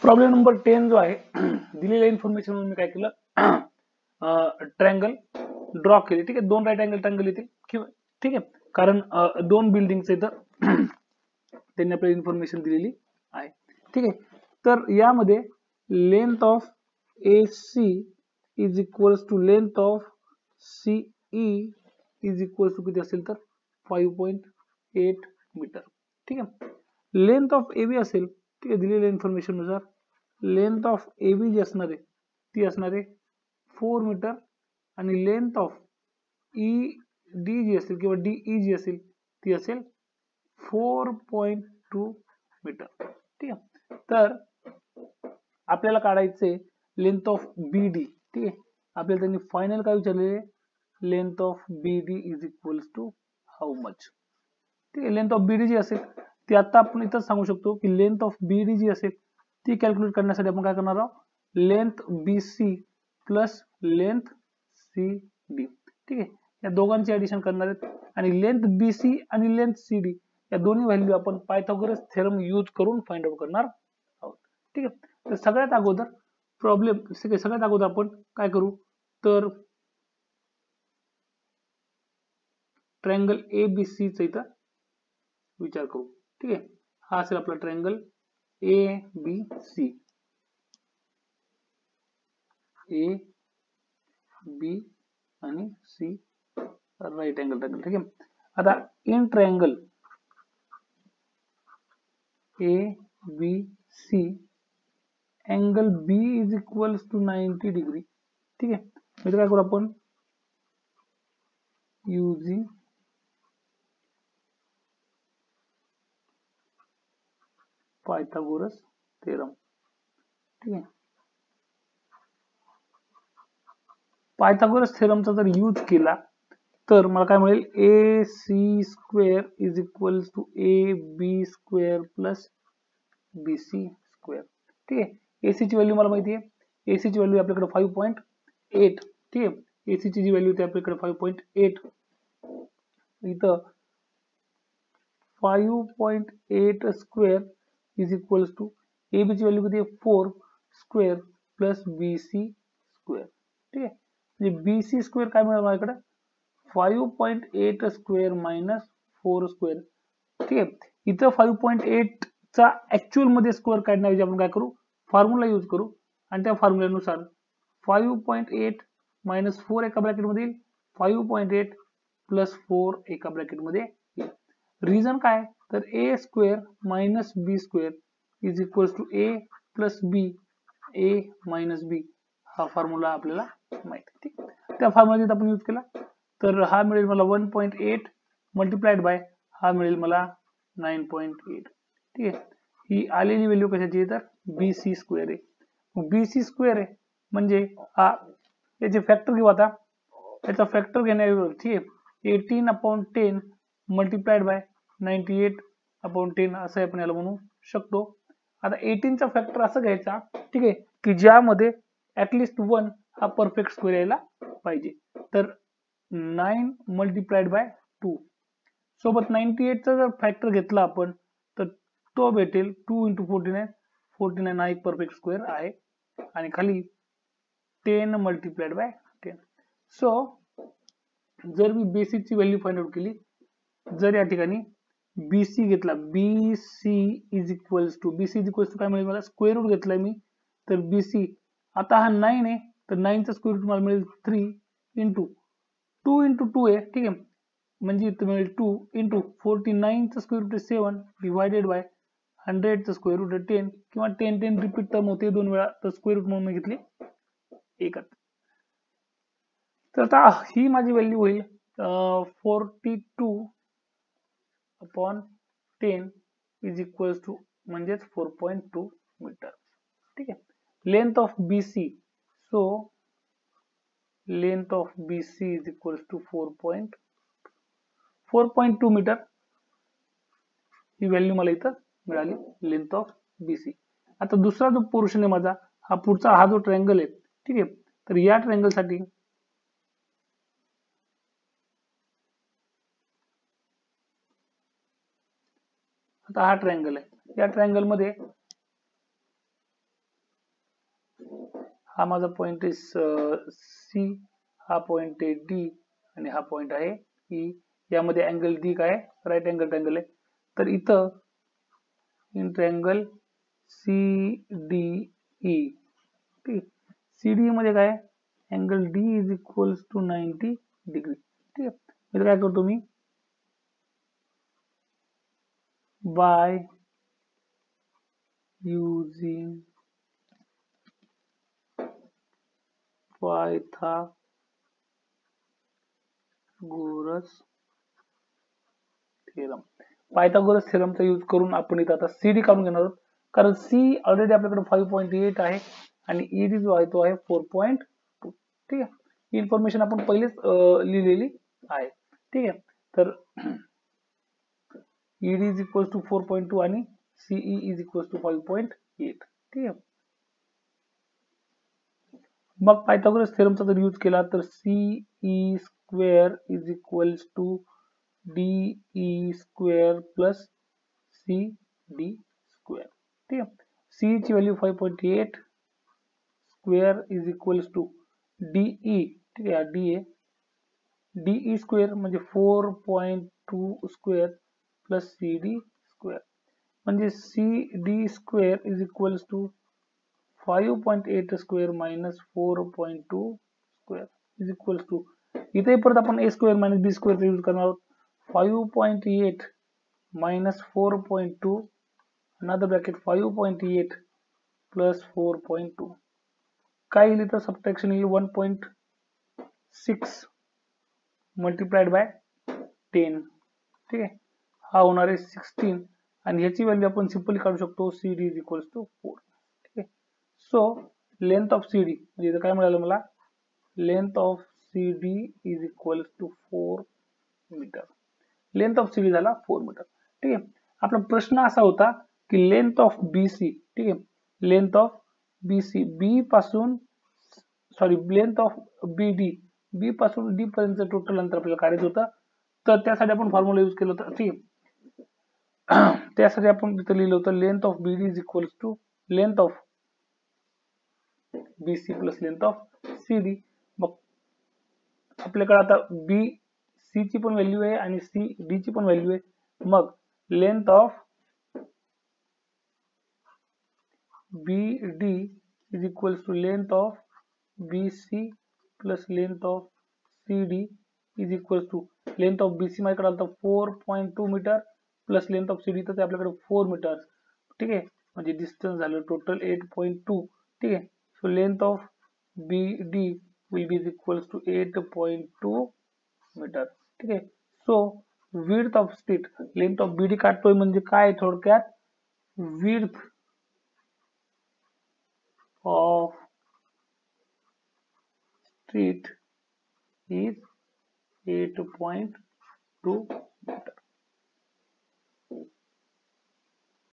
Problem number 10 जो आहे दिलेल्या इन्फॉर्मेशन मी काय केलं, ट्रायंगल ड्रॉ केले. ठीक आहे, दोन राईट अँगल ट्रायंगल येतील किंवा ठीक आहे, कारण दोन बिल्डिंगचे इथं त्यांनी आपल्याला इन्फॉर्मेशन दिलेली आहे. ठीक आहे, तर यामध्ये length of AC is equals to length of CE is equals to किती असेल तर 5.8 मीटर. ठीक आहे, लेंथ ऑफ AB असेल, ठीक आहे, दिलेल्या इन्फॉर्मेशन नुसार लेंथ ऑफ AB जी असणार आहे ती असणार आहे 4 मीटर आणि लेंथ ऑफ ED जी असेल किंवा DE जी असेल ती असेल 4.2 मीटर. ठीक आहे, तर आपल्याला काढायचे लेंथ ऑफ BD. ठीक आहे, आपल्याला त्यांनी फायनल काय विचारलेले, length of BD is equals to how much. ठीक आहे, लेंथ ऑफ BD जी असेल ती आता आपण इथं सांगू शकतो की लेंथ ऑफ BD जी असेल ती कॅल्क्युलेट करण्यासाठी आपण काय करणार आहोत, length BC plus length CD. ठीक आहे, या दोघांची ऍडिशन करणार आहेत आणि लेंथ BC आणि लेंथ CD या दोन्ही व्हॅल्यू आपण पायथागोरस थेरम यूज करून फाइंड आउट करणार आहोत. ठीक आहे, तर सगळ्यात अगोदर आपण काय करू, तर ट्रायंगल ABC चा इथं विचार करू. ठीक आहे, हा असेल आपला ट्रायंगल ABC, A B आणि C राईट अँगल ट्रायंगल. ठीक आहे, आता in triangle ABC angle B is equals to 90 degree. ठीक आहे, म्हणजे काय करू आपण, युजिंग पायथागोरस थेरम. ठीक आहे, पायथागोरस थेरमचा जर यूज केला तर मला काय मिळेल, AC square is equals to AB square plus BC square. ठीक आहे, AC ची व्हॅल्यू मला माहिती आहे, AC ची व्हॅल्यू आपल्याकडे 5.8. ठीक आहे, AC ची जी व्हॅल्यू होती आपल्याकडे 5.8, इथं 5.8 square is equals to AB ची व्हॅल्यू किती आहे, 4 स्क्वेअर प्लस BC स्क्वेअर. ठीक आहे, म्हणजे BC स्क्वेअर काय मिळेल माझ्याकडे, 5.8 स्क्वेअर मायनस 4 स्क्वेअर. ठीक आहे, इथं 5.8 चा ऍक्च्युअल मध्ये स्क्वेअर काढण्याऐवजी आपण काय करू, फॉर्म्युला यूज करू आणि त्या फॉर्म्युल्यानुसार 5.8 मायनस 4 एका ब्रॅकेट मध्ये येईल, 5.8 प्लस 4 एका ब्रॅकेट मध्ये येईल. रिझन काय, तर A square minus B square is equals to A plus B, A minus B हा फॉर्म्युला आपल्याला माहिती. ठीक, त्या फॉर्म्युला आपण यूज केला तर हा मिळेल मला 1.8 मल्टिप्लाइड बाय हा मिळेल मला 9.8. ठीक आहे, ही आलेली व्हॅल्यू कशाची आहे तर BC स्क्वेअर आहे. BC स्क्वेअर आहे म्हणजे हा याचे फॅक्टर घेऊ, आता याचा फॅक्टर घेण्याऐवजी ठीक आहे 18/10 मल्टिप्लाइड बाय 98/10 असं आपण याला म्हणू शकतो. आता 18 चा फॅक्टर असं घ्यायचा, ठीक आहे, की ज्यामध्ये ऍटलिस्ट 1 हा परफेक्ट स्क्वेअर यायला पाहिजे. तर 9 मल्टिप्लाइड बाय 2 सोबत 98 चा जर फॅक्टर घेतला आपण तर तो भेटेल 2 इंटू 49. 49 हा एक परफेक्ट स्क्वेअर आहे आणि खाली 10 मल्टिप्लाइड बाय 10. सो जर मी बेसिक ची व्हॅल्यू फाइंड आउट केली, जर या ठिकाणी BC घेतला, BC इज इक्वल्स टू काय मिळेल मला, स्क्वेअर रूट घेतलाय मी तर BC आता हा 9 आहे तर 9 चा स्क्वेअर रूट मला मिळेल 3 इंटू 2 इंटू 2 आहे. ठीक आहे, म्हणजे इथं मिळेल 2 इंटू 49 चा स्क्वेअर रूट 7 डिवायडेड बाय 100 चा स्क्वेअर रूट 10 किंवा 10 रिपीट टर्म होते दोन वेळा तर स्क्वेअर रूट म्हणून मी घेतली एकच. तर आता ही माझी व्हॅल्यू होईल 42/10 इज इक्वल्स टू म्हणजेच 4.2 मीटर. ठीक आहे, length of BC, so length of BC is equals to 4.2 metre ही व्हॅल्यू मला इथं मिळाली, लेंथ ऑफ BC. आता दुसरा जो पोर्शन आहे माझा हा पुढचा हा जो ट्रायंगल आहे, ठीक आहे, तर या ट्रायंगल साठी आता हा ट्रायंगल आहे, या ट्रायंगल मध्ये हा माझा पॉइंट आहे सी, हा पॉइंट आहे डी आणि हा पॉइंट आहे ई. यामध्ये अँगल डी काय राईट अँगल ट्रँगल आहे. तर इथं in triangle C D E, ठीक. सी डी मध्ये काय angle D is equals to 90 degree, ठीक आहे. इथं काय करतो मी by using Pythagoras theorem. Pythagoras थेरमचा यूज करून आपण इथं आता सीडी काढून घेणार आहोत. कारण सी ऑलरेडी आपल्याकडे 5.8 आहे आणि ईडी जो आहे तो आहे 4.2, ठीक आहे. ही इन्फॉर्मेशन आपण पहिलेच लिहिलेली आहे, ठीक आहे. तर ईडी इज इक्वल टू 4.2 आणि सीई इज इक्वल टू 5.8, ठीक आहे. मग पायथागोरस थेरमचा जर यूज केला तर CE square is equals to DE square plus C D square, ठीक आहे. सी ची value 5.8 square is equals to DE, ठीक आहे. डी आहे डीई स्क्वेअर म्हणजे 4.2 square plus C D square म्हणजे C D square is equals to 5.8 square minus 4.2 square is equals to, इथे परत आपण A square minus B square use करणार आहोत. 5.8 मायनस 4.2 अनदर ब्रॅकेट 5.8 प्लस 4.2 काय येईल तर सबट्रॅक्शन येईल 1.6 मल्टिप्लाइड बाय 10, ठीक आहे. हा होणार आहे 16 आणि ह्याची व्हॅल्यू आपण सिंपली काढू शकतो C D is equals to 4, ठीक आहे. So length of C D म्हणजे इथं काय मिळालं मला length of C D is equals to 4 metre. Length of C D झाला 4 मीटर, ठीक आहे. आपला प्रश्न असा होता की लेंथ ऑफ बीसी, ठीक आहे. लेंथ ऑफ बीसी बी पासून सॉरी लेंथ ऑफ बीडी बी पासून डी पर्यंत टोटल अंतर आपल्याला काढायचं होतं. तर त्यासाठी आपण फॉर्म्युला यूज केला होता, ठीक आहे. त्यासाठी आपण तिथे लिहिलं होतं length of BD is equals to length of BC plus length of CD. मग आपल्याकडे आता बी सी ची पण व्हॅल्यू आहे आणि सी डी ची पण व्हॅल्यू आहे. मग length of B D is equals to length of B C plus length of C D is equals to length of B C माझ्याकडे आलं 4.2 metre plus length of C D तर आपल्याकडे 4 metre, ठीक आहे. म्हणजे distance झालं total 8.2, ठीक आहे. So length of B D will be is equals to 8.2 metre, ठीक आहे. So width of street length of BD काढतोय म्हणजे काय थोडक्यात width of street is 8.2 meter.